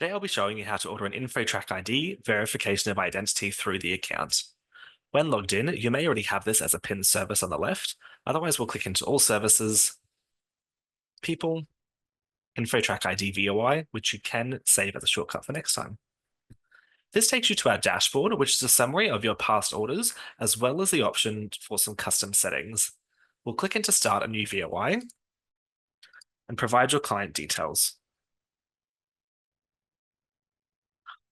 Today I'll be showing you how to order an InfoTrackID verification of identity through the account. When logged in, you may already have this as a pinned service on the left. Otherwise, we'll click into All Services, People, InfoTrackID VOI, which you can save as a shortcut for next time. This takes you to our dashboard, which is a summary of your past orders, as well as the option for some custom settings. We'll click into Start a new VOI and provide your client details.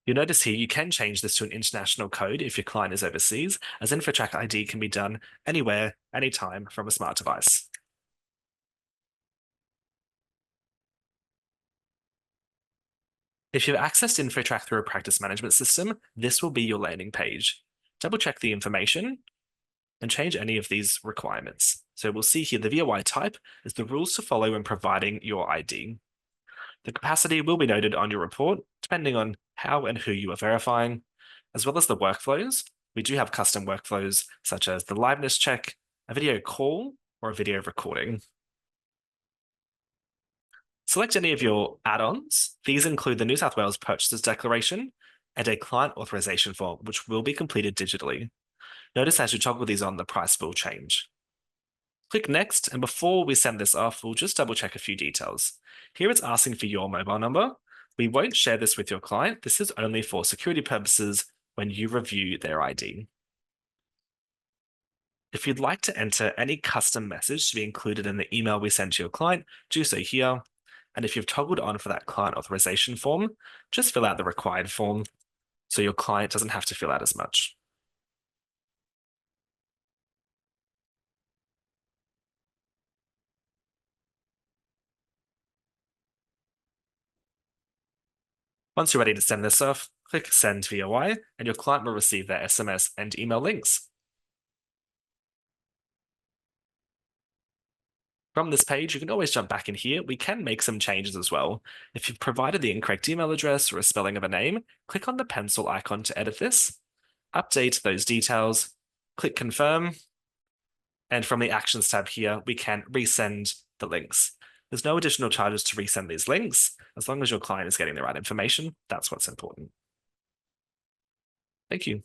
You'll notice here you can change this to an international code if your client is overseas, as InfoTrackID can be done anywhere, anytime from a smart device. If you've accessed InfoTrack through a practice management system, this will be your landing page. Double check the information and change any of these requirements. So we'll see here the VOI type is the rules to follow when providing your ID. The capacity will be noted on your report, depending on how and who you are verifying, as well as the workflows. We do have custom workflows such as the liveness check, a video call, or a video recording. Select any of your add-ons. These include the New South Wales Purchasers Declaration and a client authorization form, which will be completed digitally. Notice as you toggle these on, the price will change. Click Next, and before we send this off, we'll just double check a few details. Here it's asking for your mobile number. We won't share this with your client. This is only for security purposes when you review their ID. If you'd like to enter any custom message to be included in the email we send to your client, do so here. And if you've toggled on for that client authorization form, just fill out the required form so your client doesn't have to fill out as much. Once you're ready to send this off, click Send VOI, and your client will receive their SMS and email links. From this page, you can always jump back in here. We can make some changes as well. If you've provided the incorrect email address or a spelling of a name, click on the pencil icon to edit this, update those details, click Confirm, and from the Actions tab here, we can resend the links. There's no additional charges to resend these links. As long as your client is getting the right information, that's what's important. Thank you.